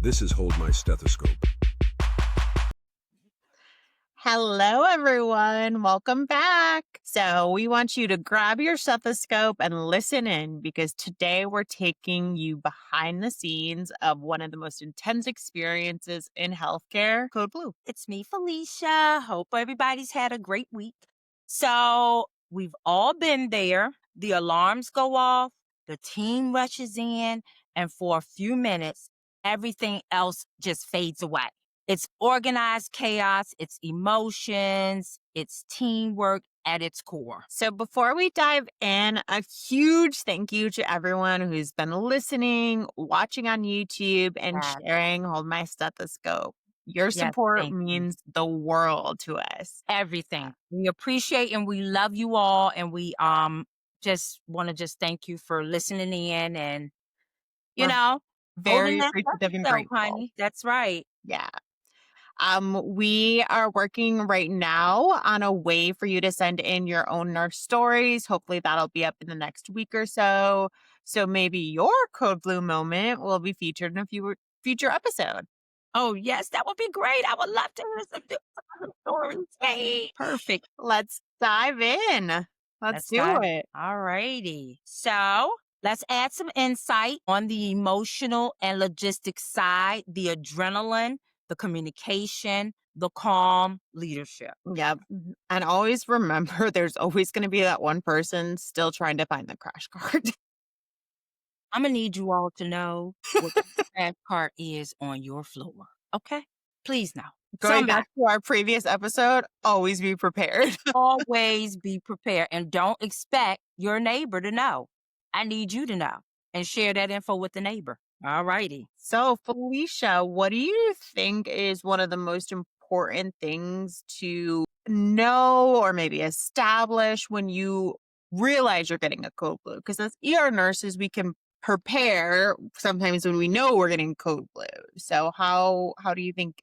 This is Hold My Stethoscope. Hello, everyone. Welcome back. So, we want you to grab your stethoscope and listen in because today we're taking you behind the scenes of one of the most intense experiences in healthcare, Code Blue. It's me, Felicia. Hope everybody's had a great week. So, we've all been there. The alarms go off, the team rushes in, and for a few minutes, everything else just fades away. It's organized chaos, it's emotions, it's teamwork at its core. So, before we dive in, a huge thank you to everyone who's been listening, watching on YouTube, and Yes. sharing Hold My Stethoscope. Your Yes, support thank you. means the world to us. Everything. We appreciate and we love you all, and we just want to thank you for listening in and We're holding very that appreciative and stethoscope, grateful. honey. That's right. Yeah. We are working right now on a way for you to send in your own nurse stories. Hopefully that'll be up in the next week or so. So maybe your Code Blue moment will be featured in a future episode. Oh, yes, that would be great. I would love to hear some different stories. Hey, perfect. Let's dive in. Let's do dive. it. All righty. So let's add some insight on the emotional and logistics side, the adrenaline, the communication, the calm leadership. Yep. And always remember there's always going to be that one person still trying to find the crash card. I'm going to need you all to know what the crash cart is on your floor. Okay? Please now. Going back to our previous episode, always be prepared. Always be prepared and don't expect your neighbor to know. I need you to know and share that info with the neighbor. All righty. So, Felicia, what do you think is one of the most important things to know or maybe establish when you realize you're getting a code blue? Because as ER nurses, we can prepare sometimes when we know we're getting code blue. So, how do you think?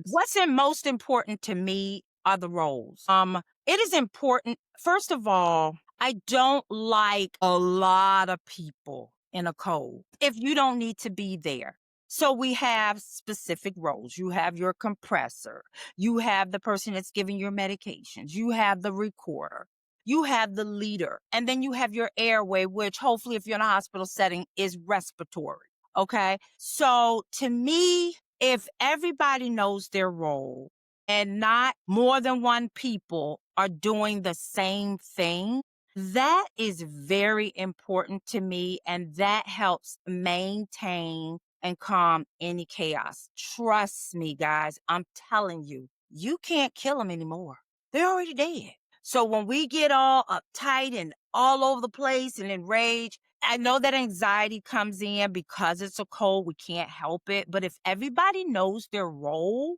What's most important to me are the roles. It is important. First of all, I don't like a lot of people in a code if you don't need to be there. So we have specific roles. You have your compressor. You have the person that's giving your medications. You have the recorder. You have the leader. And then you have your airway, which hopefully if you're in a hospital setting is respiratory. Okay. So to me, if everybody knows their role and not more than one people are doing the same thing, that is very important to me. And that helps maintain and calm any chaos. Trust me, guys, I'm telling you, you can't kill them anymore. They're already dead. So when we get all uptight and all over the place and enraged, I know that anxiety comes in because it's a cold. We can't help it. But if everybody knows their role,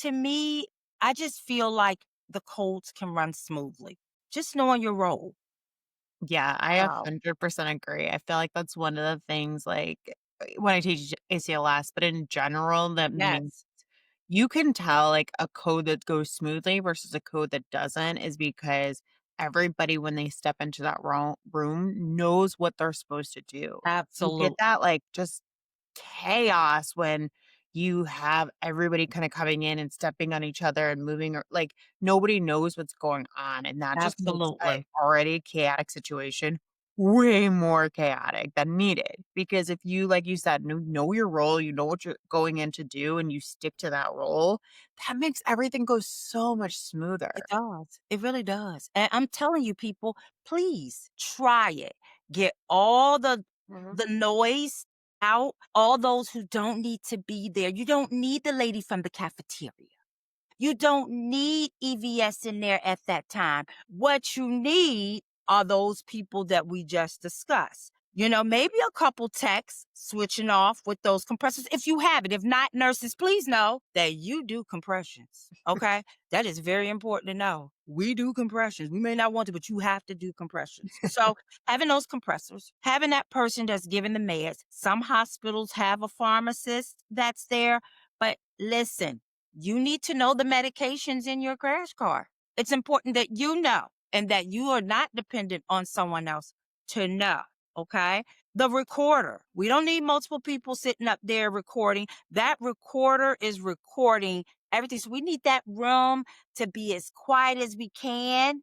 to me, I just feel like the colds can run smoothly. Just knowing your role. Yeah, I Wow. 100% agree. I feel like that's one of the things, like when I teach ACLS, but in general, that Yes. you can tell like a code that goes smoothly versus a code that doesn't is because everybody, when they step into that room, knows what they're supposed to do. You Absolutely. get that like just chaos when you have everybody kind of coming in and stepping on each other and moving, or like nobody knows what's going on. And that just makes an Absolutely. already chaotic situation way more chaotic than needed. Because if you, like you said, know your role, you know what you're going in to do, and you stick to that role, that makes everything go so much smoother. It does. It really does. And I'm telling you, people, please try it. Get all the noise out, all those who don't need to be there. You don't need the lady from the cafeteria. You don't need EVS in there at that time. What you need are those people that we just discussed. Maybe a couple techs switching off with those compressors if you have it. If not, nurses, please know that you do compressions. Okay? That is very important to know. We do compressions. We may not want to, but you have to do compressions. So having those compressors, having that person that's giving the meds. Some hospitals have a pharmacist that's there, but listen, you need to know the medications in your crash cart. It's important that you know and that you are not dependent on someone else to know. Okay. The recorder. We don't need multiple people sitting up there recording. That recorder is recording everything. So we need that room to be as quiet as we can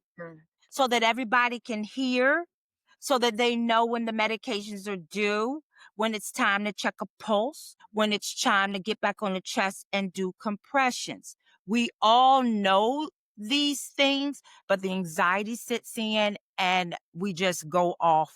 so that everybody can hear, so that they know when the medications are due, when it's time to check a pulse, when it's time to get back on the chest and do compressions. We all know these things, but the anxiety sits in and we just go off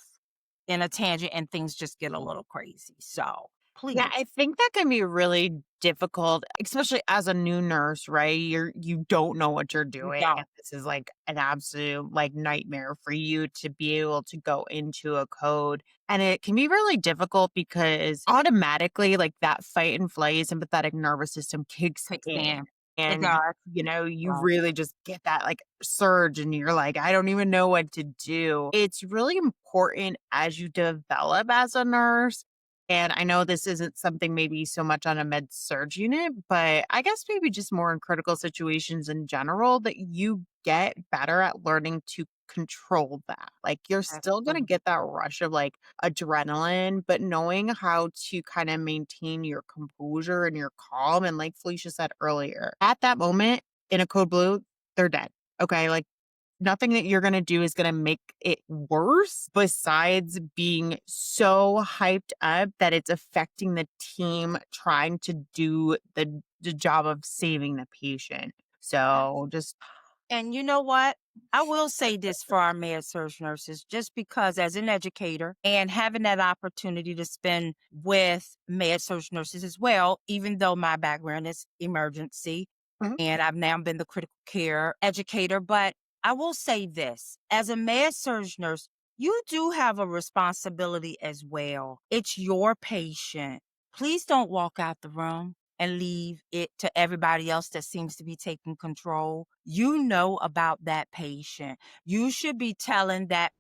in a tangent and things just get a little crazy. So Yeah, please, I think that can be really difficult, especially as a new nurse, right? You don't know what you're you doing. And don't this is like an absolute like nightmare for you to be able to go into a code. And it can be really difficult because automatically like that fight and flight sympathetic nervous system kicks take in. in. It And does. you Right. really just get that like surge and you're like, I don't even know what to do. It's really important as you develop as a nurse, and I know this isn't something maybe so much on a med-surg unit, but I guess maybe just more in critical situations in general that you get better at learning to control that. Like you're still going to Absolutely. get that rush of like adrenaline, but knowing how to kind of maintain your composure and your calm. And like Felicia said earlier, at that moment in a code blue, they're dead. Okay. Like nothing that you're gonna do is gonna make it worse besides being so hyped up that it's affecting the team trying to do the job of saving the patient. So just And you know what? I will say this for our med-surg nurses, just because as an educator and having that opportunity to spend with med-surg nurses as well, even though my background is emergency Mhm. and I've now been the critical care educator, but I will say this, as a med-surg nurse, you do have a responsibility as well. It's your patient. Please don't walk out the room and leave it to everybody else that seems to be taking control. You know about that patient. You should be telling that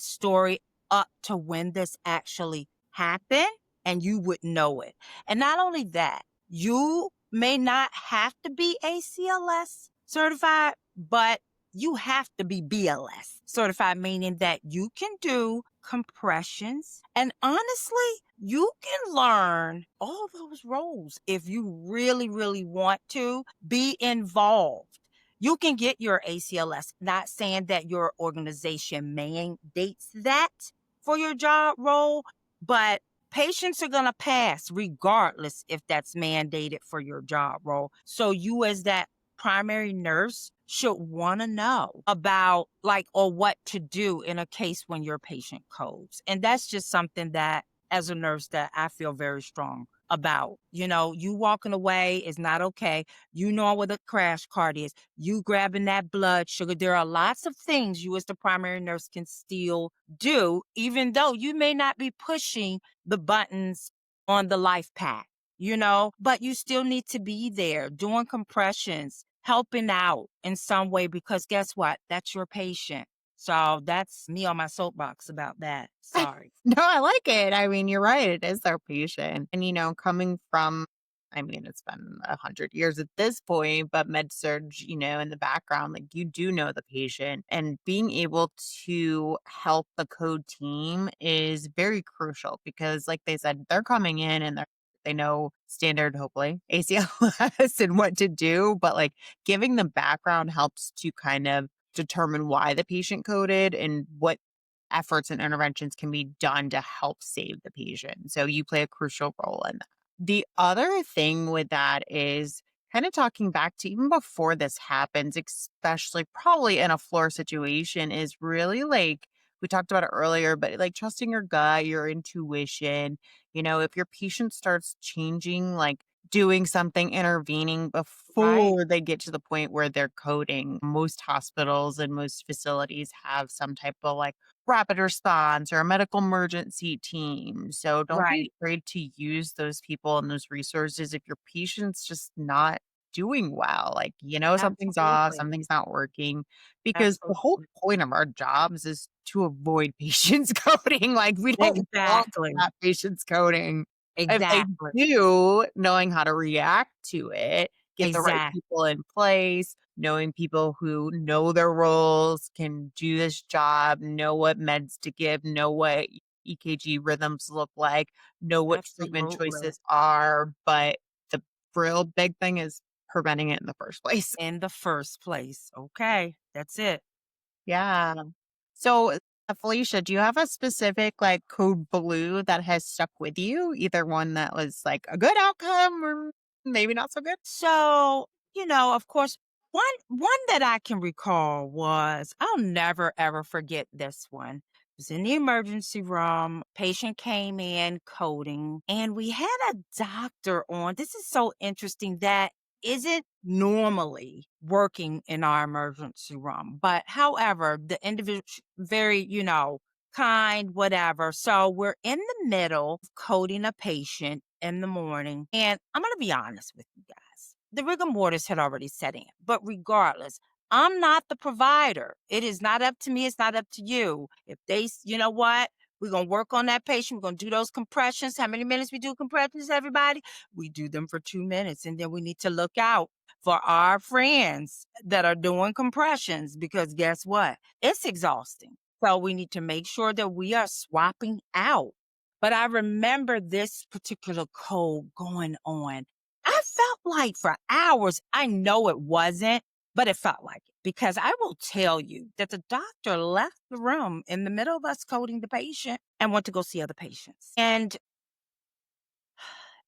story up to when this actually happened and you would know it. And not only that, you may not have to be ACLS certified, but you have to be BLS certified, meaning that you can do compressions. And honestly, you can learn all those roles if you really, really want to be involved. You can get your ACLS, not saying that your organization mandates that for your job role, but patients are going to pass regardless if that's mandated for your job role. So you as that primary nurse should want to know about like or what to do in a case when your patient codes. And that's just something that as a nurse that I feel very strong about. You know, you walking away is not okay. You know what a crash cart is. You grabbing that blood sugar. There are lots of things you as the primary nurse can still do, even though you may not be pushing the buttons on the life pack, but you still need to be there doing compressions, helping out in some way, because guess what? That's your patient. So that's me on my soapbox about that. Sorry. no, I like it. I mean, you're right. It is their patient. And, coming from, I mean, it's been 100 years at this point, but med surge, in the background, like you do know the patient and being able to help the code team is very crucial because like they said, they're coming in and they know standard, hopefully ACLS and what to do, but like giving the background helps to kind of determine why the patient coded and what efforts and interventions can be done to help save the patient. So you play a crucial role in that. The other thing with that is kind of talking back to even before this happens, especially probably in a floor situation, is really like we talked about it earlier, but like trusting your gut, your intuition. If your patient starts changing, like doing something, intervening Right. before they get to the point where they're coding, most hospitals and most facilities have some type of like rapid response or a medical emergency team. So don't be Right. afraid to use those people and those resources if your patient's just not doing well. Like, something's off, Absolutely. something's not working. Because the whole Absolutely. point of our jobs is to avoid patients coding. Like, we don't want Exactly. that patients coding. If they Exactly. do, knowing how to react to it, get the right Exactly. people in place, knowing people who know their roles, can do this job, know what meds to give, know what EKG rhythms look like, know what treatment Absolutely. choices are, but the real big thing is preventing it in the first place. In the first place. Okay, that's it. Yeah. So, Felicia, do you have a specific like code blue that has stuck with you? Either one that was like a good outcome or maybe not so good? So, of course, one that I can recall was I'll never ever forget this one. It was in the emergency room. Patient came in coding, and we had a doctor on. This is so interesting that isn't normally working in our emergency room. But however, the individual very, kind, whatever. So we're in the middle of coding a patient in the morning. And I'm going to be honest with you guys. The rigor mortis had already set in. But regardless, I'm not the provider. It is not up to me. It's not up to you. If you know what? We're going to work on that patient. We're going to do those compressions. How many minutes we do compressions, everybody? We do them for 2 minutes. And then we need to look out for our friends that are doing compressions because guess what? It's exhausting. So we need to make sure that we are swapping out. But I remember this particular code going on. I felt like for hours, I know it wasn't, but it felt like it because I will tell you that the doctor left the room in the middle of us coding the patient and went to go see other patients. And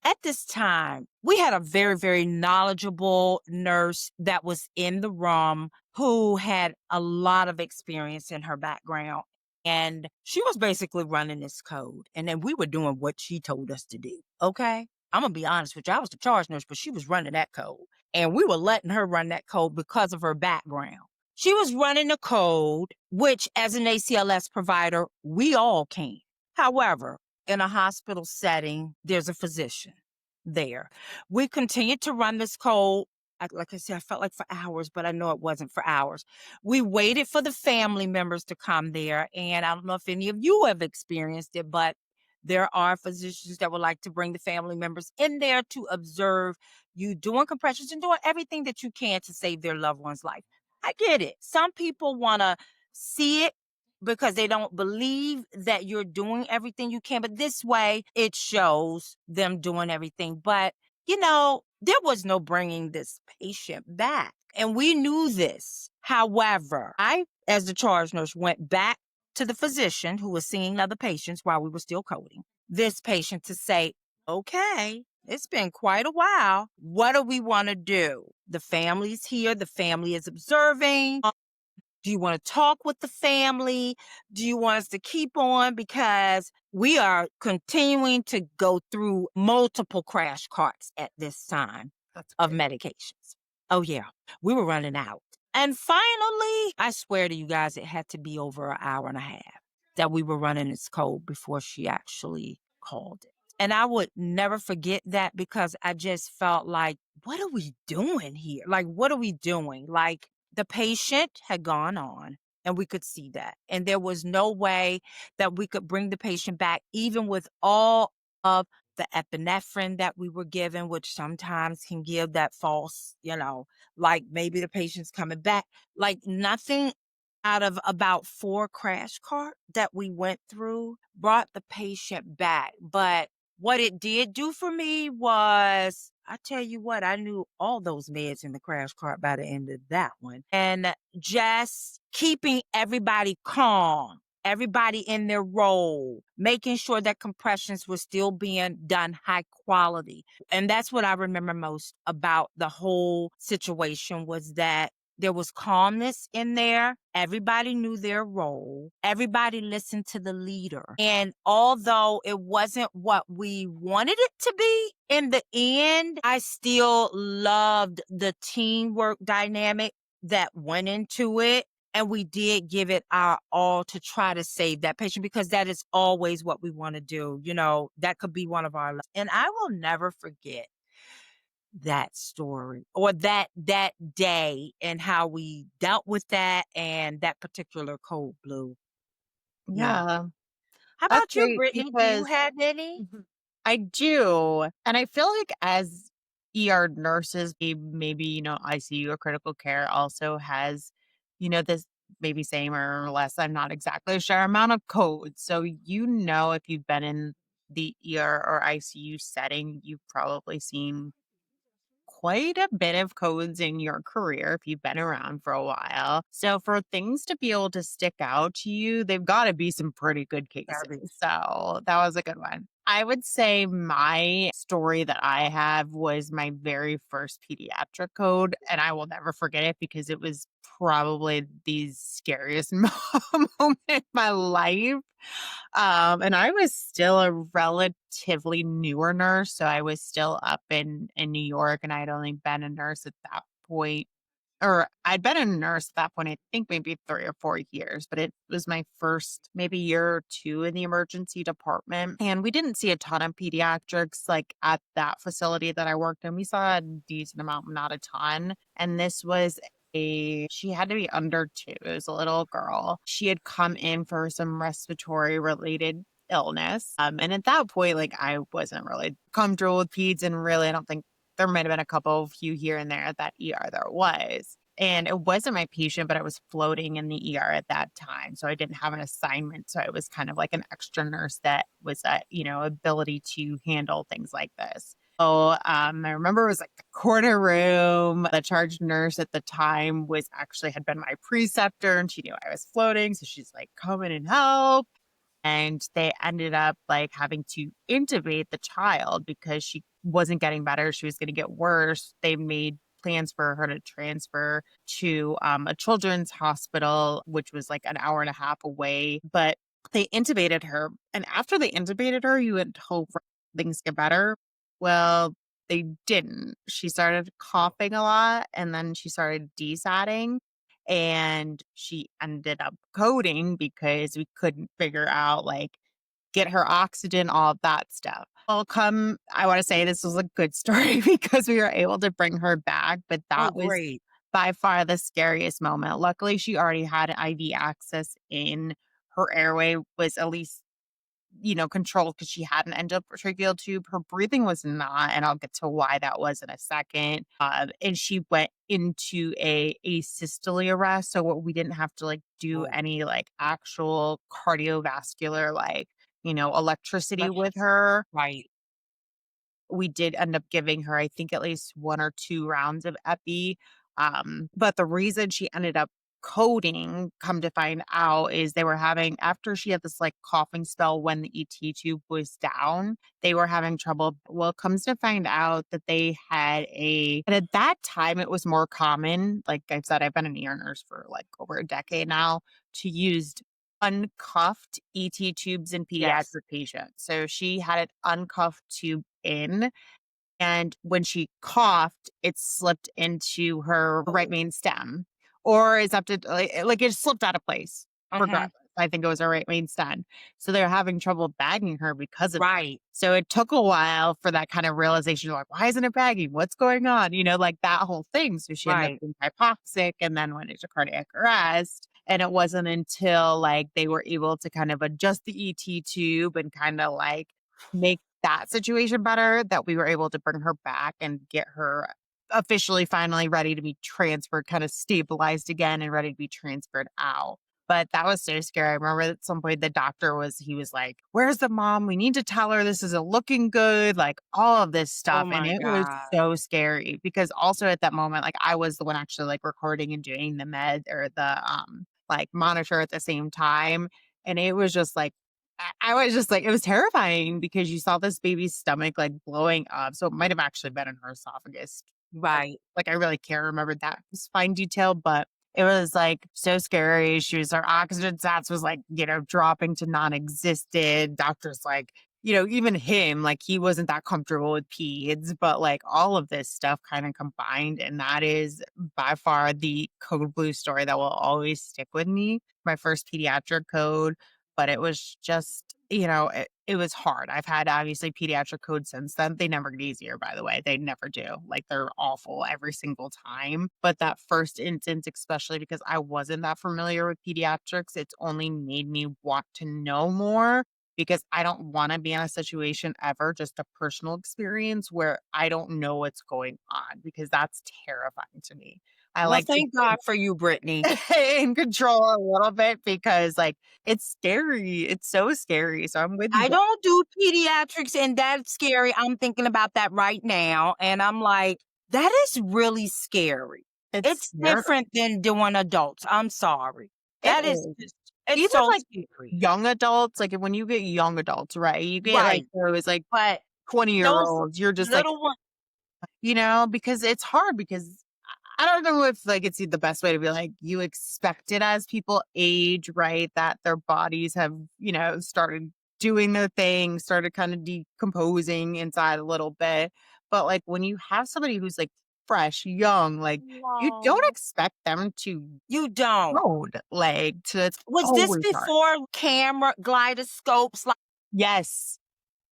at this time, we had a very, very knowledgeable nurse that was in the room who had a lot of experience in her background. And she was basically running this code. And then we were doing what she told us to do. Okay. I'm going to be honest with you. I was the charge nurse, but she was running that code. And we were letting her run that code because of her background. She was running the code, which as an ACLS provider, we all can. However, in a hospital setting, there's a physician there. We continued to run this code. Like I said, I felt like for hours, but I know it wasn't for hours. We waited for the family members to come there. And I don't know if any of you have experienced it, but there are physicians that would like to bring the family members in there to observe you doing compressions and doing everything that you can to save their loved one's life. I get it. Some people want to see it because they don't believe that you're doing everything you can. But this way, it shows them doing everything. But, there was no bringing this patient back. And we knew this. However, I, as the charge nurse, went back to the physician who was seeing other patients while we were still coding this patient to say, okay, it's been quite a while. What do we want to do? The family's here. The family is observing. Do you want to talk with the family? Do you want us to keep on? Because we are continuing to go through multiple crash carts at this time That's of great. medications. Oh, yeah. We were running out. And finally, I swear to you guys, it had to be over an hour and a half that we were running this code before she actually called it. And I would never forget that because I just felt like, what are we doing here? Like, what are we doing? Like, the patient had gone on, and we could see that. And there was no way that we could bring the patient back, even with all of the epinephrine that we were given, which sometimes can give that false, like maybe the patient's coming back. Like nothing out of about 4 crash cart that we went through brought the patient back. But what it did do for me was, I tell you what, I knew all those meds in the crash cart by the end of that one. And just keeping everybody calm, everybody in their role, making sure that compressions were still being done high quality. And that's what I remember most about the whole situation was that there was calmness in there. Everybody knew their role. Everybody listened to the leader. And although it wasn't what we wanted it to be, in the end, I still loved the teamwork dynamic that went into it. And we did give it our all to try to save that patient because that is always what we want to do. That could be one of our, and I will never forget that story or that day and how we dealt with that and that particular cold blue. Yeah. Yeah. How That's about you, great Brittany? Do you because have any? Mhm. I do. And I feel like as ER nurses, maybe, ICU or critical care also has, this maybe same or less, I'm not exactly sure, amount of codes. So, if you've been in the ER or ICU setting, you've probably seen quite a bit of codes in your career if you've been around for a while. So for things to be able to stick out to you, they've got to be some pretty good cases. Garbage. So that was a good one. I would say my story that I have was my very first pediatric code, and I will never forget it because it was probably the scariest moment in my life. And I was still a relatively newer nurse, so I was still up in New York, and I had only been a nurse at that point, or I'd been a nurse at that point, I think maybe 3 or 4 years, but it was my first maybe year or 2 in the emergency department, and we didn't see a ton of pediatrics, like, at that facility that I worked in. We saw a decent amount, not a ton, and this was she had to be under 2. It was a little girl. She had come in for some respiratory related illness, and at that point, like, I wasn't really comfortable with peds, and really, I don't think there might have been a couple few here and there at that ER, there was. And it wasn't my patient, but I was floating in the ER at that time. So I didn't have an assignment. So I was kind of like an extra nurse that was ability to handle things like this. So I remember it was like the corner room. The charge nurse at the time was actually had been my preceptor, and she knew I was floating. So she's like, come in and help. And they ended up like having to intubate the child because she wasn't getting better. She was going to get worse. They made plans for her to transfer to a children's hospital, which was like an hour and a half away. But they intubated her. And after they intubated her, you would hope things get better. Well, they didn't. She started coughing a lot, and then she started desatting, and she ended up coding because we couldn't figure out, like, get her oxygen, all of that stuff. Well, I want to say this was a good story because we were able to bring her back, but Oh, that was great. by far the scariest moment. Luckily, she already had IV access in her airway, was at least controlled because she had an endotracheal tube. Her breathing was not, and I'll get to why that was in a second. And she went into a asystole arrest, so what we didn't have to like do Oh, any like actual cardiovascular electricity but with her. right. We did end up giving her, I think, at least 1 or 2 rounds of epi. But the reason she ended up coding, come to find out, is they were having after she had this, like, coughing spell when the ET tube was down, they were having trouble. Well, comes to find out that they had and at that time, it was more common, like I said, I've been an ER nurse for, like, over a decade now, to use uncuffed ET tubes in Yes. pediatric patients. So she had an uncuffed tube in, and when she coughed, it slipped into her right Oh, main stem, or is up to like it slipped out of place uh-huh. regardless. I think it was her right main stem. So they're having trouble bagging her because of that. Right. So it took a while for that kind of realization, like, why isn't it bagging? What's going on? Like that whole thing. So she ended up Right. being hypoxic and then went into cardiac arrest. And it wasn't until like they were able to kind of adjust the ET tube and kind of like make that situation better that we were able to bring her back and get her officially finally ready to be transferred, kind of stabilized again and ready to be transferred out. But that was so scary. I remember at some point he was like, where's the mom? We need to tell her this isn't looking good, like all of this Oh stuff. And my it was God. so scary because also at that moment, like I was the one actually like recording and doing the med or the like monitor at the same time. And it was just like I was just like, it was terrifying because you saw this baby's stomach like blowing up. So it might have actually been in her esophagus. Like, Right. I really can't remember that fine detail, but it was like so scary. Her oxygen sats was like, dropping to non existent. Doctors like, even him, like he wasn't that comfortable with peds, but like all of this stuff kind of combined. And that is by far the code blue story that will always stick with me. My first pediatric code, but it was just, it was hard. I've had obviously pediatric codes since then. They never get easier, by the way. They never do. Like they're awful every single time. But that first instance, especially because I wasn't that familiar with pediatrics, it's only made me want to know more because I don't want to be in a situation ever, just a personal experience where I don't know what's going on because that's terrifying to me. I Well, like to thank God for you, Brittany. in control a little bit because, like, it's scary. It's so scary. So I'm with you. I don't do pediatrics, and that's scary. I'm thinking about that right now, and I'm like, that is really scary. It's It's scary. different than doing adults. I'm sorry. It That is is. just, it's Even so like scary. young adults, like when you get young adults, right? You get like Right. those like But 20-year those olds. You're just like, little ones, because it's hard because I don't know if like it's the best way to be like you expect it as people age, right? That their bodies have, started doing their thing, started kind of decomposing inside a little bit. But like when you have somebody who's like fresh, young, like you don't no, expect them to you don't. code like to it's Was this always hard. before camera gyroscopes? Like, Yes.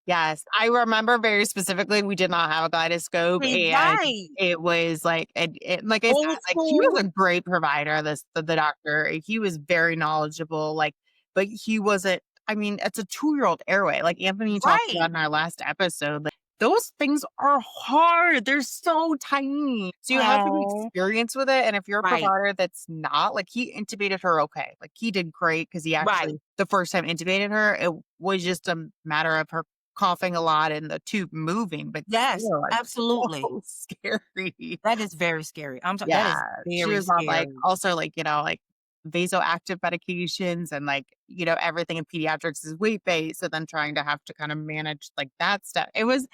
Yes, I remember very specifically, we did not have a kaleidoscope, and right. it was like like I said, Old like, he was school. a great provider, the doctor, he was very knowledgeable, like, but he wasn't I mean, it's a two-year-old airway, like Anthony talked Right. about in our last episode, like, those things are hard, they're so tiny, so you have to be Oh, experienced with it, and if you're a right. provider that's not, like, he intubated her okay, like, he did great because he Right. actually the first time intubated her, it was just a matter of her coughing a lot and the tube moving, but Yes, still, it's absolutely. so scary. That is very scary. I'm so that Yeah, is she very was on, like, scary. also, like, like, vasoactive medications and, like, everything in pediatrics is weight-based, so then trying to have to kinda manage, like, that stuff. It was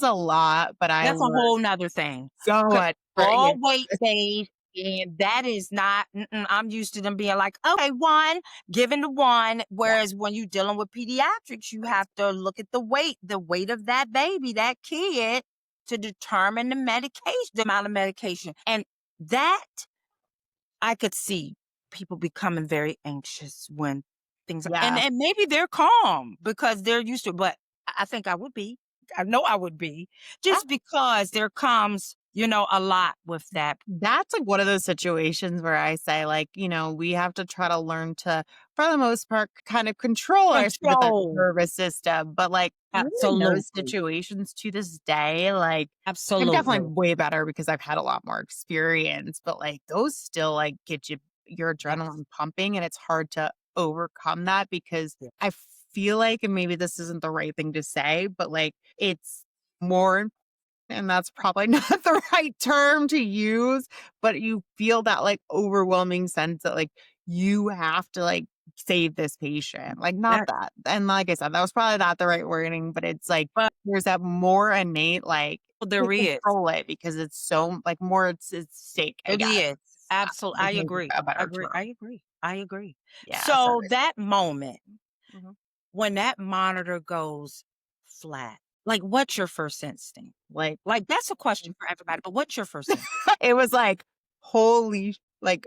a lot, but I That's a learned whole 'nother thing. so 'Cause much for yeah. all weight-based, and that is not I'm used to them being like, "Okay, 1, given the 1," Yeah, whereas when you're dealing with pediatrics, you have to look at the weight of that baby, that kid, to determine the amount of medication, and that I could see people becoming very anxious when things yeah. and maybe they're calm because they're used to it, but I think I would be. I know I would be just because there comes, a lot with that That's like one of those situations where I say, like, we have to try to learn to, for the most part, kind of control our sympathetic control. nervous system. But like, even in those Absolutely. situations to this day, like, I'm definitely Absolutely. way better because I've had a lot more experience. But like, those still like get your Yes. adrenaline pumping, and it's hard to overcome that because Yeah. I feel like, and maybe this isn't the right thing to say, but like, it's more and that's probably not the right term to use, but you feel that, like, overwhelming sense that, like, you have to, like, save this patient, like, not That that and like I said, that was probably not the right wording, but it's like, but there's that more innate, like, there to is. control it because it's so like, more it's stake, I It guess. is. Absolutely. I I can't think agree. of a better Agree. term. I agree. I agree. Yeah, So sorry. that moment Mhm. when that monitor goes flat, like, what's your first instinct? Like Like, that's a question for everybody, but what's your first instinct? it was like, holy like,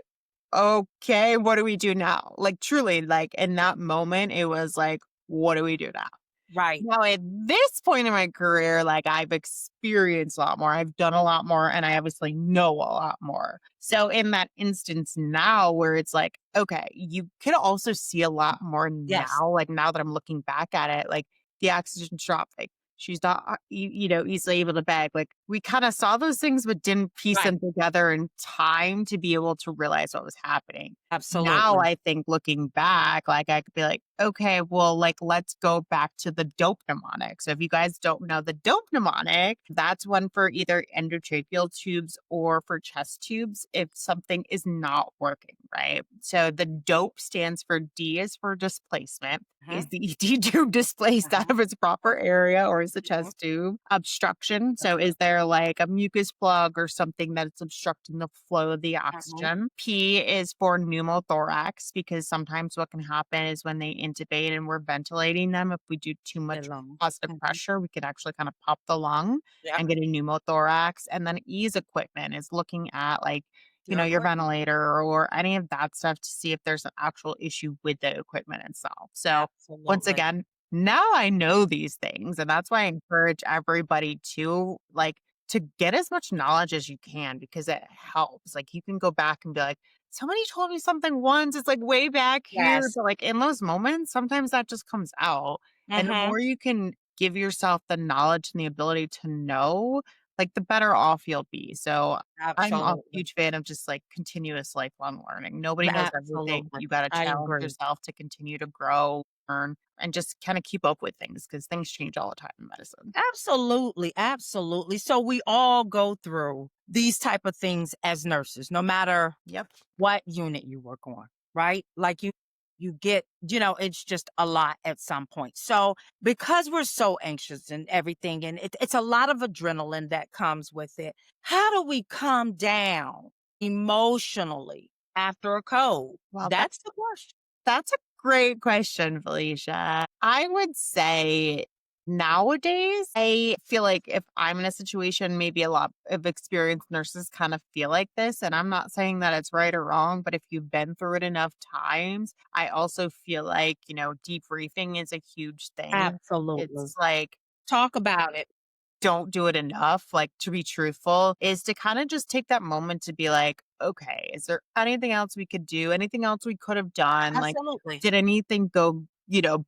okay, what do we do now? Like, truly, like, in that moment, it was like, what do we do now? Right. Now, at this point in my career, like, I've experienced a lot more. I've done a lot more, and I obviously know a lot more. So, in that instance now, where it's like, okay, you could also see a lot more Yes. now, like, now that I'm looking back at it, like, the oxygen's dropped, like, she's not, easily able to beg. Like, we kind of saw those things, but didn't piece Right. them together in time to be able to realize what was happening. Now, Absolutely. I think looking back, like, I could be like, "Okay, well, like, let's go back to the dope mnemonic." So if you guys don't know the dope mnemonic, that's one for either endotracheal tubes or for chest tubes if something is not working, right? So the dope stands for D is for displacement. Mhm, Is the ET tube displaced out mhm, of its proper area or is the mhm. chest tube obstruction? That's So is there like a mucus plug or something that's obstructing the flow of the mhm. oxygen? P is for pneumothorax because sometimes what can happen is when they intubate and we're ventilating them, if we do too Their much lungs. positive Mhm. pressure, we could actually kind of pop the lung Yep. and get a pneumothorax. And then E's equipment is looking at like Your your equipment. ventilator or any of that stuff to see if there's an actual issue with the equipment itself. So, once Absolutely. again, now I know these things. And that's why I encourage everybody to like to get as much knowledge as you can because it helps. Like, you can go back and be like, somebody told me something once. It's like way back here. Yes. But like in those moments, sometimes that just comes out. And the Mhm. more you can give yourself the knowledge and the ability to know, like, the better off you'll be. So I'm a Absolutely. huge fan of just like continuous lifelong learning. Nobody knows everything. Absolutely. You got to I challenge agree. yourself to continue to grow, learn, and just kind of keep up with things because things change all the time in medicine. Absolutely, absolutely. So we all go through these type of things as nurses, no matter Yep. what unit you work on, right? Like you get, it's just a lot at some point. So because we're so anxious and everything, and it's a lot of adrenaline that comes with it. How do we calm down emotionally after a cold? Well, That's the question. that's a great question, Felicia. I would say nowadays, I feel like if I'm in a situation, maybe a lot of experienced nurses kind of feel like this. And I'm not saying that it's right or wrong, but if you've been through it enough times, I also feel like, debriefing is a huge thing. Absolutely. It's like, Talk about it. don't do it enough, like, to be truthful, is to kinda just take that moment to be like, "Okay, is there anything else we could do? Anything else we could have done? Like, Absolutely. did anything go,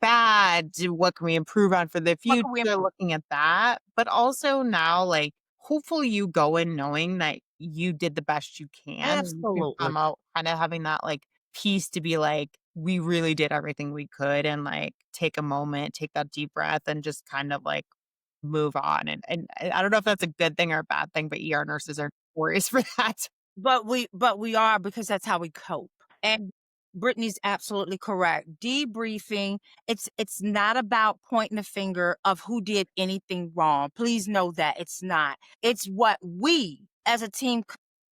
bad? What can we improve on for the What future?" can we improve? Looking at that, but also now, like, hopefully you go in knowing that you did the best you can, and you can Absolutely. come out kinda having that, like, peace to be like, "We really did everything we could," and, like, take a moment, take that deep breath, and just kind of, like, move on, and I don't know if that's a good thing or a bad thing, but ER nurses are notorious for that. But we are because that's how we cope. And Brittany's absolutely correct. Debriefing, it's not about pointing the finger of who did anything wrong. Please know that it's not. It's what we as a team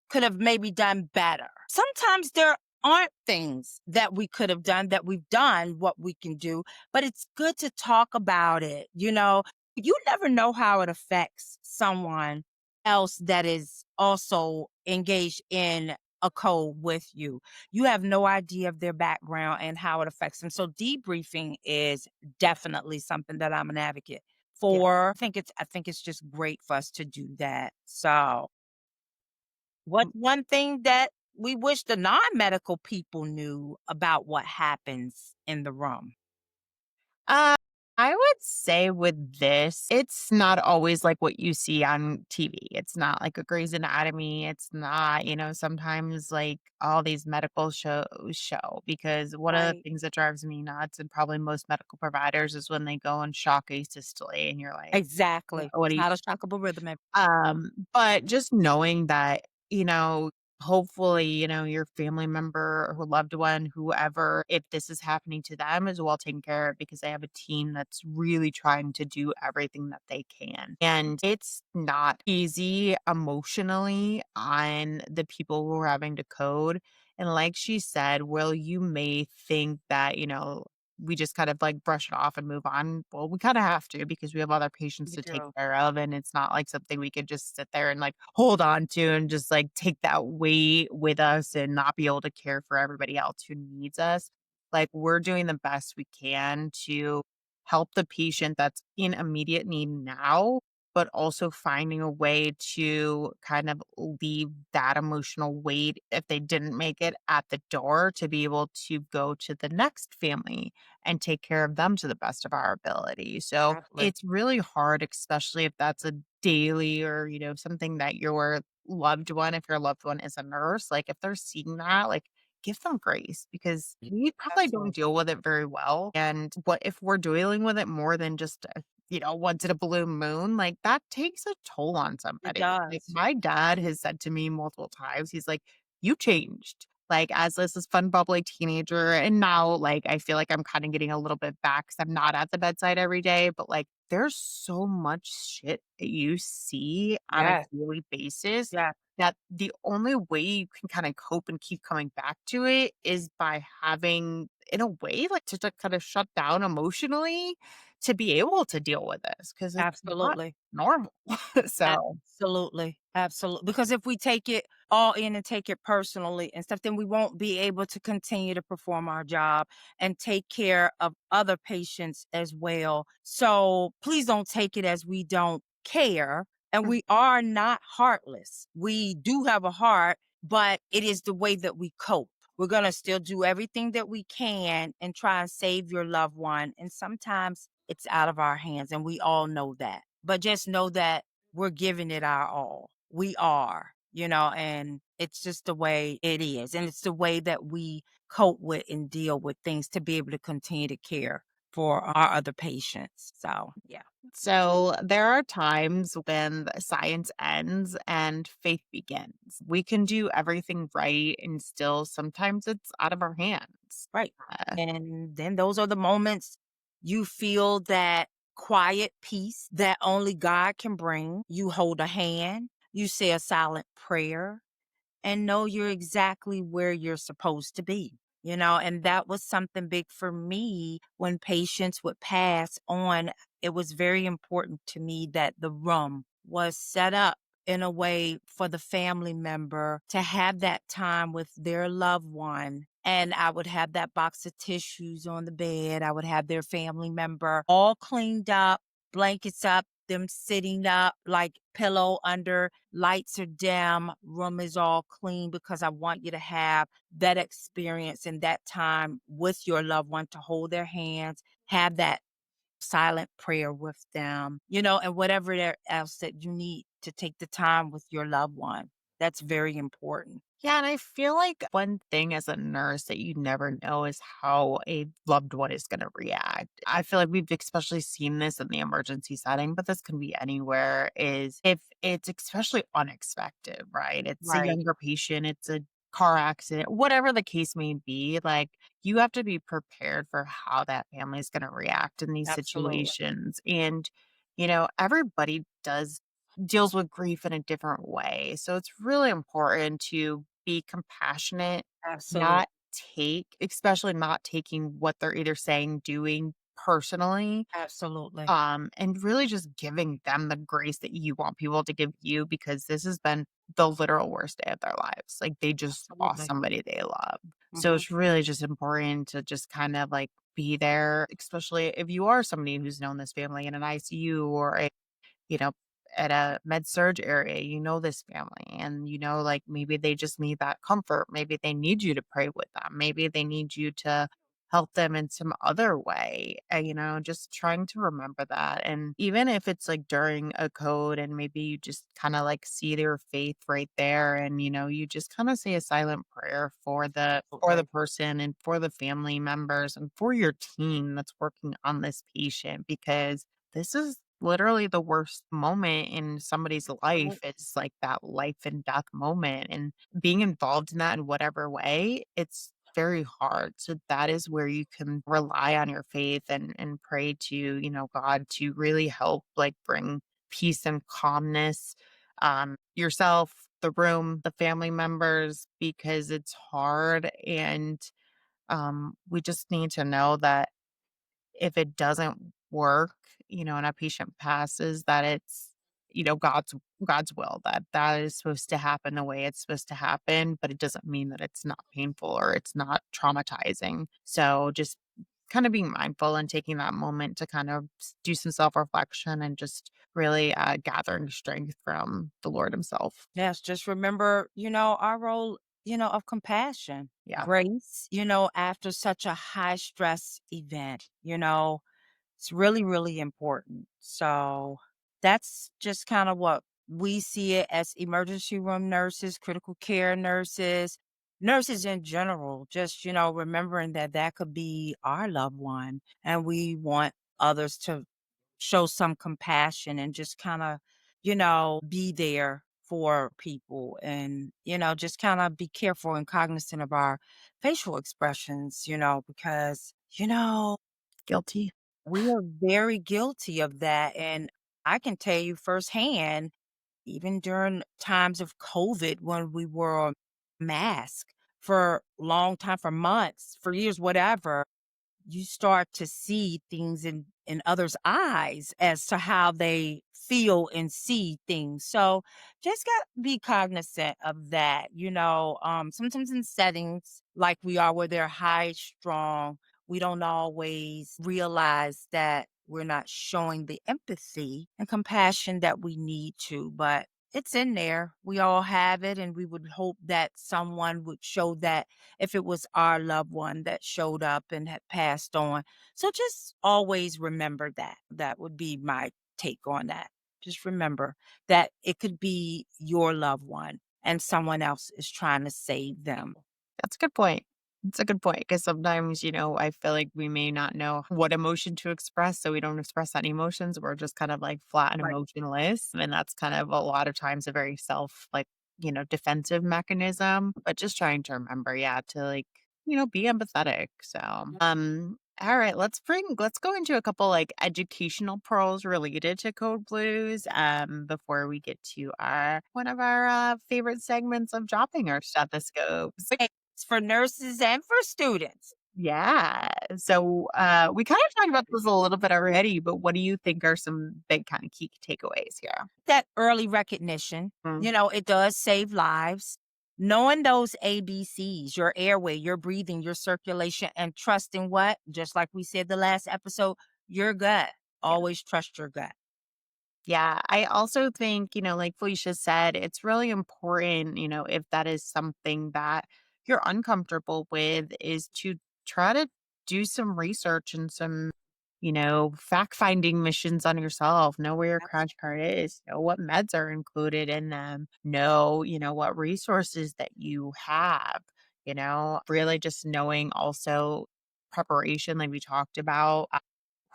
could have maybe done better. Sometimes there aren't things that we could have done that we've done what we can do, but it's good to talk about it. You never know how it affects someone else that is also engaged in a code with you. You have no idea of their background and how it affects them. So debriefing is definitely something that I'm an advocate Yeah. for. I think it's just great for us to do that. So what's one thing that we wish the non-medical people knew about what happens in the room? Uh, I would say with this, it's not always like what you see on TV. It's not like a Grey's Anatomy. It's not, sometimes like all these medical shows show because one of the Right. things that drives me nuts and probably most medical providers is when they go and shock asystole and you're like, Exactly. what It's do you not a shockable rhythm. But just knowing that, hopefully, your family member or loved one, whoever, if this is happening to them, is well taken care of because they have a team that's really trying to do everything that they can. And it's not easy emotionally on the people who are having to code. And like she said, well, you may think that, we just kind of like brush it off and move on. Well, we kind of have to because we have other patients You to take do. care of. And it's not like something we could just sit there and like hold on to and just like take that weight with us and not be able to care for everybody else who needs us. Like we're doing the best we can to help the patient that's in immediate need now, but also finding a way to kind of leave that emotional weight if they didn't make it at the door to be able to go to the next family and take care of them to the best of our ability. So Exactly. it's really hard, especially if that's a daily or, something that your loved one, if your loved one is a nurse, like if they're seeing that, like give them grace because Y we probably don't Absolutely. deal with it very well. And what if we're dealing with it more than just once in a blue moon, like that takes a toll on It somebody. Like does. my dad has said to me multiple times, he's like, you changed like as this fun, bubbly teenager. And now, like, I feel like I'm kind of getting a little bit back because I'm not at the bedside every day, but like, there's so much shit that you see on a Yes. daily basis Yes. that the only way you can kind of cope and keep coming back to it is by having, in a way, like to kind of shut down emotionally to be able to deal with this because it's not Absolutely. normal. So, Absolutely. Absolutely. Because if we take it all in and take it personally and stuff, then we won't be able to continue to perform our job and take care of other patients as well. So please don't take it as we don't care. And mm, we are not heartless. We do have a heart, but it is the way that we cope. We're going to still do everything that we can and try and save your loved one. And sometimes it's out of our hands, and we all know that. But just know that we're giving it our all. We are, and it's just the way it is. And it's the way that we cope with and deal with things to be able to continue to care for our other patients. So, yeah. So there are times when the science ends and faith begins. We can do everything right, and still sometimes it's out of our hands. Right. Uh, And then those are the moments you feel that quiet peace that only God can bring. You hold a hand, you say a silent prayer, and know you're exactly where you're supposed to be. And that was something big for me when patients would pass on. It was very important to me that the room was set up in a way for the family member to have that time with their loved one. And I would have that box of tissues on the bed. I would have their family member all cleaned up, blankets up, them sitting up, like pillow under, lights are dim, room is all clean because I want you to have that experience and that time with your loved one to hold their hands, have that silent prayer with them, and whatever else that you need to take the time with your loved one. That's very important. Yeah, and I feel like one thing as a nurse that you never know is how a loved one is going to react. I feel like we've especially seen this in the emergency setting, but this can be anywhere. Is if it's especially unexpected, right? It's a Right. younger patient, it's a car accident, whatever the case may be. Like you have to be prepared for how that family is going to react in these Absolutely. situations. And, everybody deals with grief in a different way. So it's really important to be compassionate, Absolutely. not especially not taking what they're either saying, doing personally, Absolutely. and really just giving them the grace that you want people to give you because this has been the literal worst day of their lives. Like they just lost Absolutely. somebody they love. So Hmm. it's really just important to just kind of like be there, especially if you are somebody who's known this family in an ICU or you know, at a med-surg area, this family and, like maybe they just need that comfort. Maybe they need you to pray with them. Maybe they need you to help them in some other way. Just trying to remember that. And even if it's like during a code and maybe you just kind of like see their faith right there and, you just kind of say a silent prayer for the Absolutely. person and for the family members and for your team that's working on this patient because this is literally the worst moment in somebody's life. Absolutely. It's like that life and death moment, and being involved in that in whatever way, it's very hard. So that is where you can rely on your faith and pray to, God to really help like bring peace and calmness yourself, the room, the family members because it's hard and we just need to know that if it doesn't work, and a patient passes, that it's, God's will, that that is supposed to happen the way it's supposed to happen, but it doesn't mean that it's not painful or it's not traumatizing. So just kind of being mindful and taking that moment to kind of do some self-reflection and just really gathering strength from the Lord himself. Yes, just remember, our role, of compassion, Yeah. grace, after such a high stress event, it's really, really important. So that's just kind of what we see it as emergency room nurses, critical care nurses, nurses in general, just, remembering that that could be our loved one. And we want others to show some compassion and just kind of, be there for people and, just kind of be careful and cognizant of our facial expressions, because, Guilty. we are very guilty of that. And I can tell you firsthand, even during times of COVID when we wore masks for a long time, for months, for years, whatever, you start to see things in others' eyes as to how they feel and see things. So just got to be cognizant of that. Sometimes in settings like we are where they're high strong, we don't always realize that we're not showing the empathy and compassion that we need to, but it's in there. We all have it, and we would hope that someone would show that if it was our loved one that showed up and had passed on. So just always remember that. That would be my take on that. Just remember that it could be your loved one and someone else is trying to save them. That's a good point. It's a good point because sometimes, I feel like we may not know what emotion to express. So we don't express any emotions. We're just kind of like flat and Right. emotionless. And that's kind of a lot of times a very defensive mechanism. But just trying to remember, yeah, to be empathetic. So, all right, let's go into a couple like educational pearls related to code blues before we get to our one of our favorite segments of dropping our stethoscopes. Hey, it's for nurses and for students. Yeah. So we kind of talked about this a little bit already, but what do you think are some big kind of key takeaways here? That early recognition, Mm. it does save lives. Knowing those ABCs, your airway, your breathing, your circulation, and trusting what? Just like we said the last episode, your gut. Always trust your gut. Yeah, I also think, like Felicia said, it's really important, if that is something that you're uncomfortable with, is to try to do some research and some, fact finding missions on yourself. Know where your crash card is, know what meds are included in them, know, what resources that you have, really just knowing also preparation, like we talked about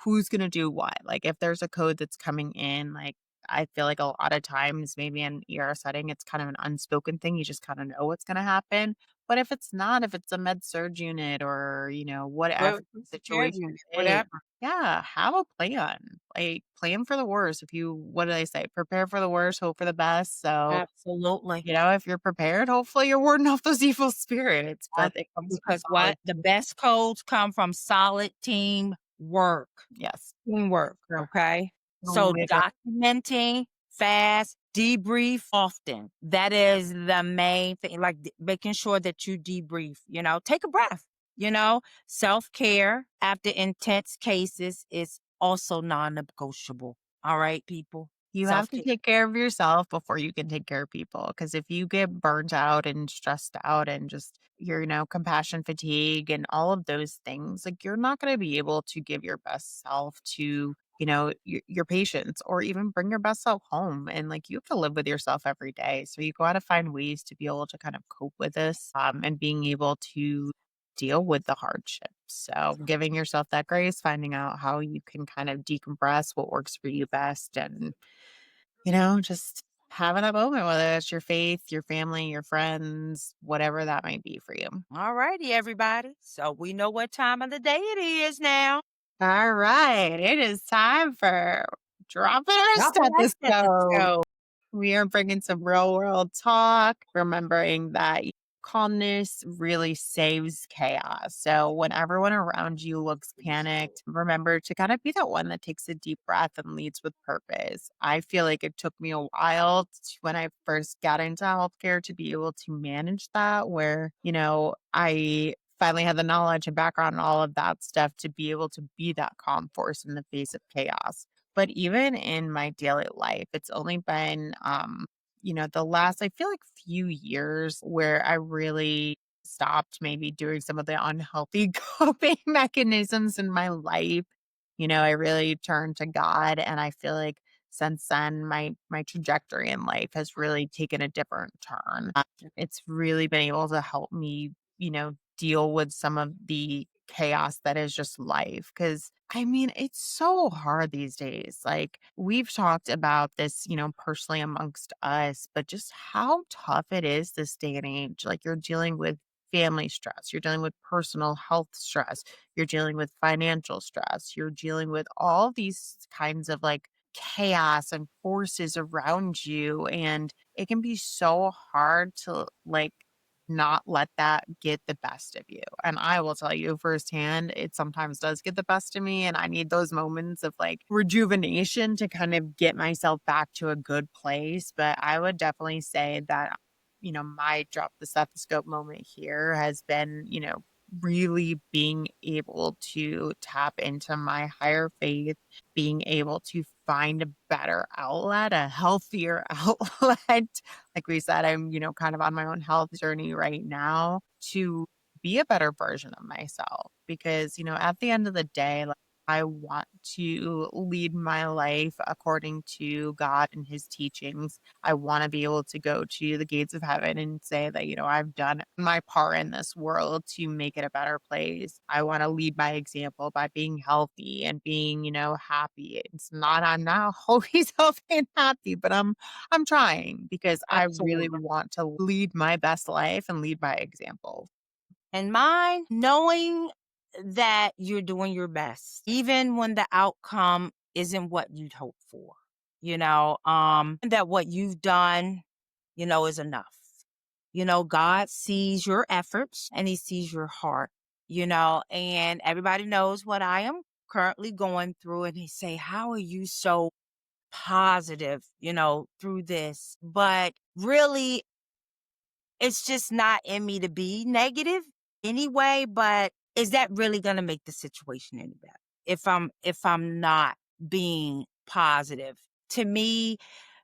who's gonna do what. Like, if there's a code that's coming in, like, I feel like a lot of times, maybe in ER setting, it's kind of an unspoken thing. You just kind of know what's gonna happen. But if it's not, if it's a med-surg unit or, whatever Well, the care situation unit, is, whatever. yeah, have a plan. Like, plan for the worst. If you what do they say? Prepare for the worst, hope for the best. So, Absolutely. if you're prepared, hopefully you're warding off those evil spirits. But it comes from Because solid what? The best codes come from solid team work. yes. Teamwork, Sure. okay? So Totally agree. documenting fast, debrief often. That is the main thing, like making sure that you debrief, take a breath, self-care after intense cases is also non-negotiable. All right, people, You have to self-care. take care of yourself before you can take care of people. Because if you get burnt out and stressed out and just your, compassion fatigue and all of those things, like you're not going to be able to give your best self to, your patients or even bring your best self home. And like you have to live with yourself every day. So you got to find ways to be able to kind of cope with this and being able to deal with the hardships. So giving yourself that grace, finding out how you can kind of decompress, what works for you best, and just having a moment, whether it's your faith, your family, your friends, whatever that might be for you. All righty, everybody. So we know what time of the day it is now. All right. It is time for dropping our Drop a that stethoscope. stethoscope. We are bringing some real world talk, remembering that calmness really saves chaos. So when everyone around you looks panicked, remember to kind of be that one that takes a deep breath and leads with purpose. I feel like it took me a while when I first got into healthcare to be able to manage that, where, I finally had the knowledge and background and all of that stuff to be able to be that calm force in the face of chaos. But even in my daily life, it's only been, the last, I feel like, few years where I really stopped maybe doing some of the unhealthy coping mechanisms in my life. I really turned to God, and I feel like since then, my trajectory in life has really taken a different turn. It's really been able to help me, deal with some of the chaos that is just life. Because I mean, it's so hard these days. Like, we've talked about this, personally amongst us, but just how tough it is this day and age. Like, you're dealing with family stress, you're dealing with personal health stress, you're dealing with financial stress, you're dealing with all these kinds of like chaos and forces around you. And it can be so hard to like not let that get the best of you. And I will tell you firsthand, it sometimes does get the best of me. And I need those moments of like rejuvenation to kind of get myself back to a good place. But I would definitely say that, my drop the stethoscope moment here has been, really being able to tap into my higher faith, being able to find a better outlet, a healthier outlet. Like we said, I'm, kind of on my own health journey right now to be a better version of myself. Because, at the end of the day, like, I want to lead my life according to God and his teachings. I want to be able to go to the gates of heaven and say that, I've done my part in this world to make it a better place. I want to lead by example by being healthy and being, happy. I'm not always healthy and happy, but I'm trying because I really Absolutely. want to lead my best life and lead by example. And mine, knowing that you're doing your best, even when the outcome isn't what you'd hope for, and that what you've done, is enough. God sees your efforts and he sees your heart, and everybody knows what I am currently going through. And they say, how are you so positive, through this? But really, it's just not in me to be negative anyway, but is that really going to make the situation any better if I'm not being positive? To me,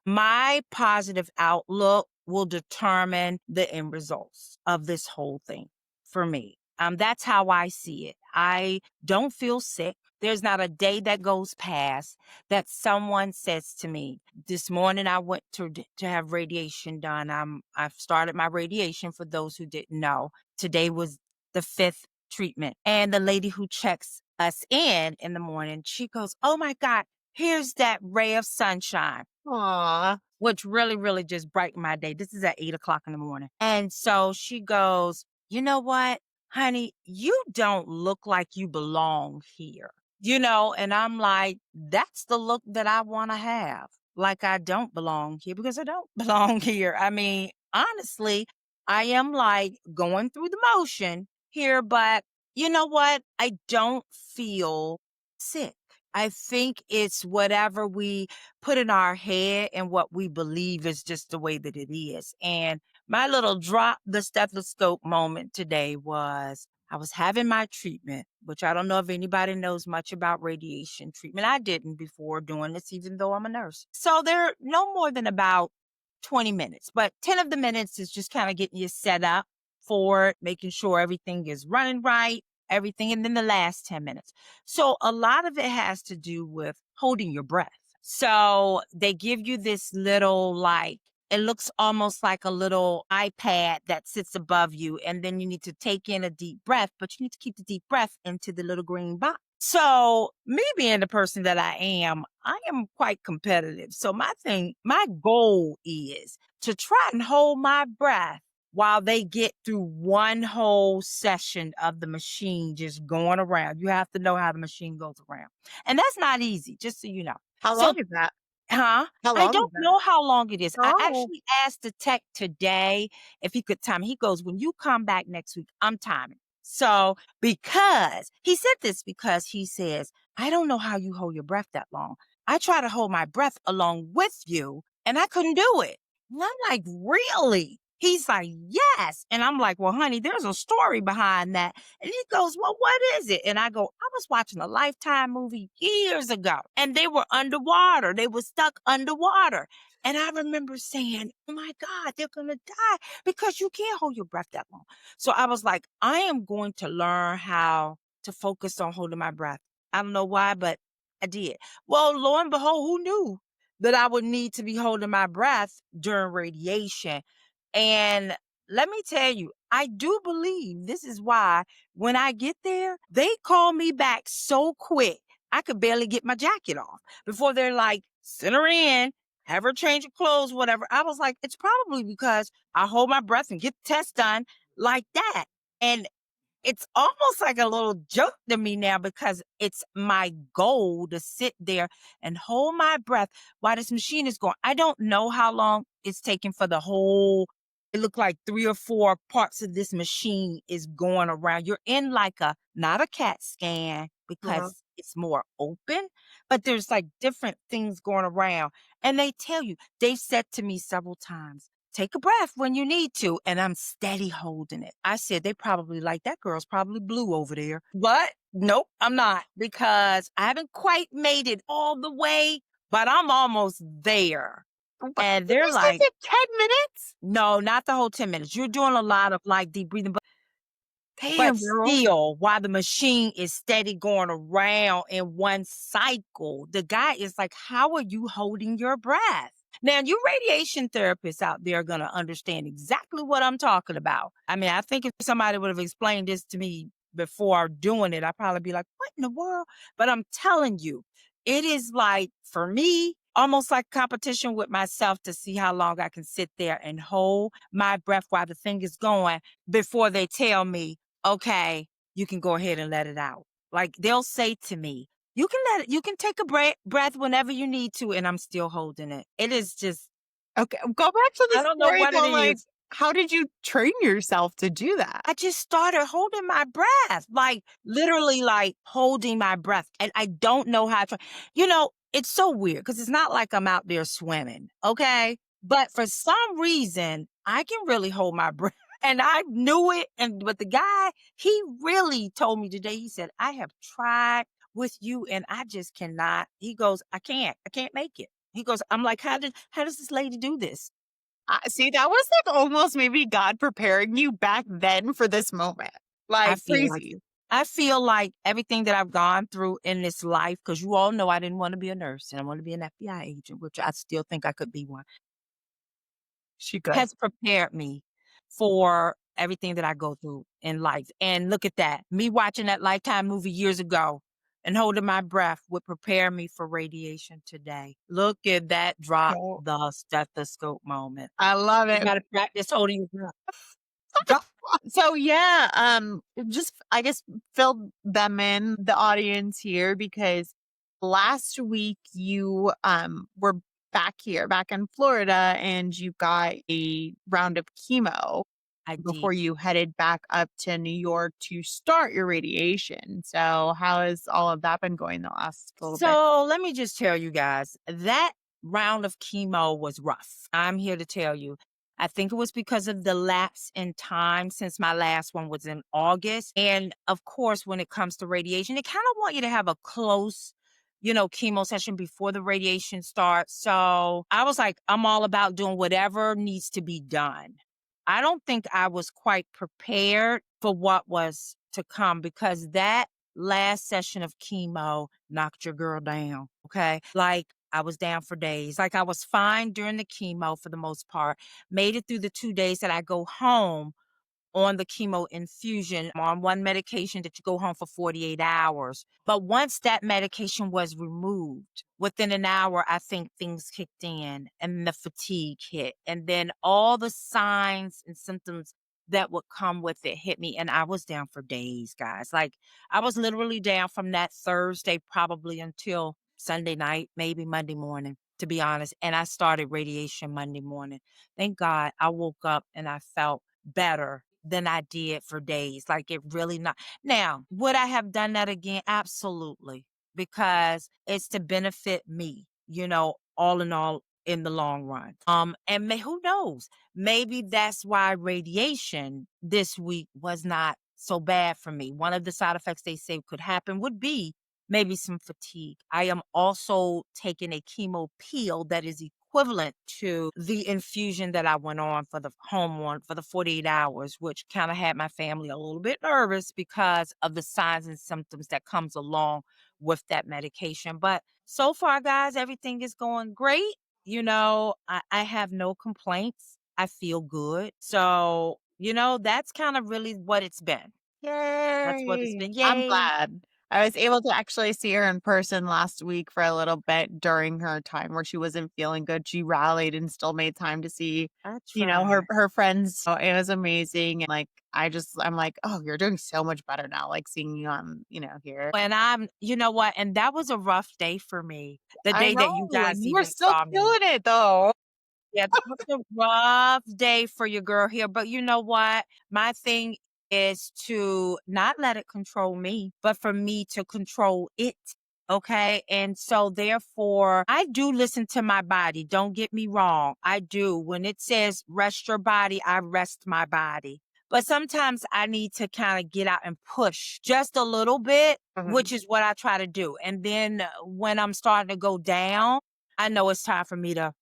my positive outlook will determine the end results of this whole thing for me. That's how I see it. I don't feel sick. There's not a day that goes past that someone says to me, this morning I went to have radiation done. I've started my radiation for those who didn't know. Today was the fifth treatment. And the lady who checks us in the morning, she goes, oh my God, here's that ray of sunshine, Aw. which really, really just brightened my day. This is at 8 o'clock in the morning. And so she goes, you know what, honey, you don't look like you belong here, and I'm like, that's the look that I want to have. Like I don't belong here because I don't belong here. I mean, honestly, I am like going through the motion here, but you know what? I don't feel sick. I think it's whatever we put in our head and what we believe is just the way that it is. And my little drop the stethoscope moment today was I was having my treatment, which I don't know if anybody knows much about radiation treatment. I didn't before doing this, even though I'm a nurse. So they're no more than about 20 minutes, but 10 of the minutes is just kind of getting you set up for it, making sure everything is running right, everything. And then the last 10 minutes. So a lot of it has to do with holding your breath. So they give you this little, like, it looks almost like a little iPad that sits above you. And then you need to take in a deep breath, but you need to keep the deep breath into the little green box. So me being the person that I am quite competitive. So my goal is to try and hold my breath while they get through one whole session of the machine just going around. You have to know how the machine goes around. And that's not easy, just so you know. How So long is that? huh? How I long is don't that? know how long it is. I Oh. actually asked the tech today if he could time. He goes, when you come back next week, I'm timing. So because he said this because he says, I don't know how you hold your breath that long. I try to hold my breath along with you and I couldn't do it. And I'm like, really? He's like, yes. And I'm like, well, honey, there's a story behind that. And he goes, well, what is it? And I go, I was watching a Lifetime movie years ago and they were underwater. They were stuck underwater. And I remember saying, oh my God, they're going to die because you can't hold your breath that long. So I was like, I am going to learn how to focus on holding my breath. I don't know why, but I did. Well, lo and behold, who knew that I would need to be holding my breath during radiation? And let me tell you, I do believe this is why when I get there, they call me back so quick. I could barely get my jacket off before they're like, send her in, have her change her clothes, whatever. I was like, it's probably because I hold my breath and get the test done like that. And it's almost like a little joke to me now because it's my goal to sit there and hold my breath while this machine is going. I don't know how long it's taking for the whole. It looked like 3 or 4 parts of this machine is going around. You're in like not a CAT scan Uh-huh. because it's more open, but there's like different things going around. And they tell you, they've said to me several times, take a breath when you need to. And I'm steady holding it. I said, they probably like that girl's probably blue over there. But nope, I'm not because I haven't quite made it all the way, but I'm almost there. But And did they're you say like, it 10 minutes? no, not the whole 10 minutes. You're doing a lot of like deep breathing. But Damn, But girl. still, while the machine is steady going around in one cycle, the guy is like, "How are you holding your breath?" Now, you radiation therapists out there are gonna understand exactly what I'm talking about. I mean, I think if somebody would have explained this to me before doing it, I'd probably be like, "What in the world?" But I'm telling you, it is like, for me, almost like competition with myself to see how long I can sit there and hold my breath while the thing is going before they tell me, okay, you can go ahead and let it out. Like they'll say to me, you can take a breath whenever you need to, and I'm still holding it. It is just, Okay, go back to the I don't know story what it though, like, is. how did you train yourself to do that? I just started holding my breath, like literally like holding my breath. And I don't know how to, it's so weird because it's not like I'm out there swimming. Okay. But for some reason, I can really hold my breath. And I knew it. But the guy, he really told me today, he said, I have tried with you and I just cannot. He goes, I can't make it. He goes, I'm like, how does this lady do this? See, that was, like, almost maybe God preparing you back then for this moment. I Like, feel like crazy. it. I feel like everything that I've gone through in this life, because you all know I didn't want to be a nurse and I want to be an FBI agent, which I still think I could be one, She could. has prepared me for everything that I go through in life. And look at that. Me watching that Lifetime movie years ago and holding my breath would prepare me for radiation today. Look at that drop Oh, the stethoscope moment. I love You it. got to practice holding your breath. Drop. So, yeah, just, I guess, fill them in, the audience here, because last week you, were back in Florida, and you got a round of chemo I did. before you headed back up to New York to start your radiation. So how has all of that been going the last little bit? So let me just tell you guys that round of chemo was rough. I'm here to tell you. I think it was because of the lapse in time since my last one was in August. And of course, when it comes to radiation, they kind of want you to have a close, chemo session before the radiation starts. So I was like, I'm all about doing whatever needs to be done. I don't think I was quite prepared for what was to come because that last session of chemo knocked your girl down. Okay. Like I was down for days. Like I was fine during the chemo for the most part, made it through the 2 days that I go home on the chemo infusion. I'm on one medication that you go home for 48 hours. But once that medication was removed, within an hour, I think things kicked in and the fatigue hit. And then all the signs and symptoms that would come with it hit me. And I was down for days, guys. Like I was literally down from that Thursday probably until Sunday night, maybe Monday morning, to be honest. And I started radiation Monday morning. Thank God I woke up and I felt better than I did for days. Like it really not. Now, would I have done that again? Absolutely. Because it's to benefit me, all in all in the long run. And who knows? Maybe that's why radiation this week was not so bad for me. One of the side effects they say could happen would be maybe some fatigue. I am also taking a chemo pill that is equivalent to the infusion that I went on for the home one for the 48 hours, which kind of had my family a little bit nervous because of the signs and symptoms that comes along with that medication. But so far, guys, everything is going great. I have no complaints. I feel good. So, that's kind of really what it's been. That's what it's Yay. been. I'm Yay. glad. I was able to actually see her in person last week for a little bit during her time where she wasn't feeling good. She rallied and still made time to see, I her tried. friends. So it was amazing. And like I'm like, oh, you're doing so much better now, like seeing you on, here. And you know what? And that was a rough day for me. The I day that know. you And guys you were even still saw me. killing it though. Yeah, that was a rough day for your girl here, but you know what? My thing is to not let it control me, but for me to control it. Okay. And so therefore, I do listen to my body. Don't get me wrong. I do. When it says rest your body, I rest my body. But sometimes I need to kind of get out and push just a little bit, which Mhm. is what I try to do. And then when I'm starting to go down, I know it's time for me to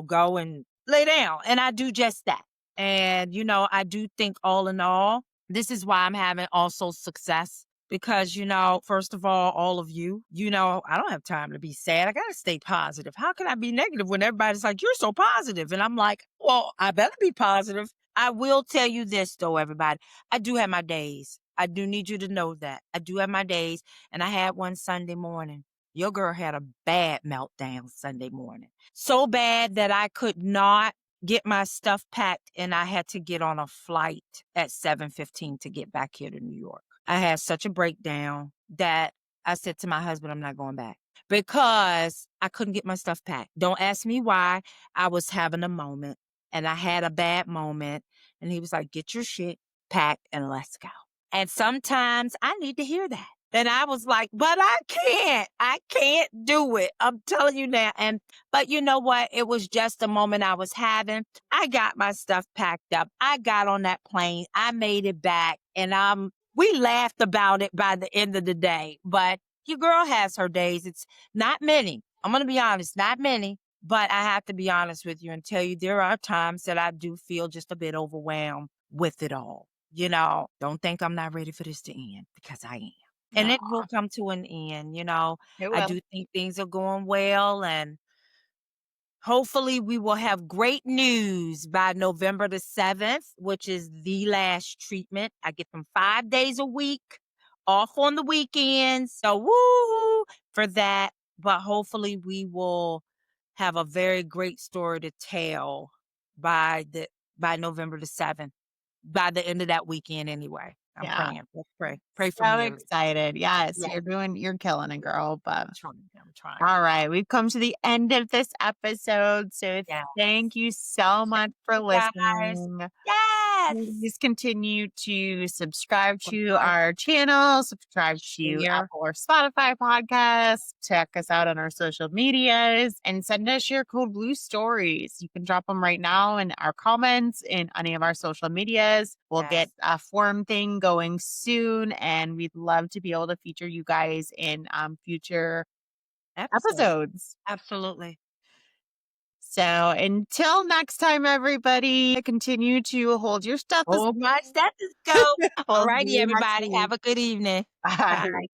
go and lay down. And I do just that. And, I do think all in all, This is why I'm having also success because, first of all of you, I don't have time to be sad. I got to stay positive. How can I be negative when everybody's like, you're so positive? And I'm like, well, I better be positive. I will tell you this, though, everybody. I do have my days. I do need you to know that. I do have my days. And I had one Sunday morning. Your girl had a bad meltdown Sunday morning. So bad that I could not get my stuff packed, and I had to get on a flight at 7:15 to get back here to New York. I had such a breakdown that I said to my husband, I'm not going back because I couldn't get my stuff packed. Don't ask me why. I was having a moment and I had a bad moment. And he was like, get your shit packed and let's go. And sometimes I need to hear that. And I was like, but I can't. I can't do it. I'm telling you now. But you know what? It was just a moment I was having. I got my stuff packed up. I got on that plane. I made it back. And we laughed about it by the end of the day. But your girl has her days. It's not many. I'm going to be honest, not many. But I have to be honest with you and tell you there are times that I do feel just a bit overwhelmed with it all. Don't think I'm not ready for this to end because I am. And No, it will come to an end. it I will. do think things are going well, and hopefully we will have great news by November the 7th, which is the last treatment. I get them 5 days a week, off on the weekends. So woo for that. But hopefully we will have a very great story to tell by November the 7th, by the end of that weekend anyway. I'm Yeah. praying. Let's pray. Pray for So me, everybody. excited. Yes, Yeah, you're killing it, girl. But I'm trying. I'm trying. all right, we've come to the end of this episode. So Yes. thank you so much Thank for you, guys. listening. Yes. Please continue to subscribe to Subscribe, our channel, subscribe to share. Apple or Spotify podcasts, check us out on our social medias, and send us your Code Blue stories. You can drop them right now in our comments in any of our social medias. We'll get Yes. a form thing going soon, and we'd love to be able to feature you guys in future Episode. episodes. Absolutely. So until next time, everybody, continue to hold your stethoscope. Hold my stethoscope. All We'll see righty, you next everybody. week. Have a good evening. Bye. Bye.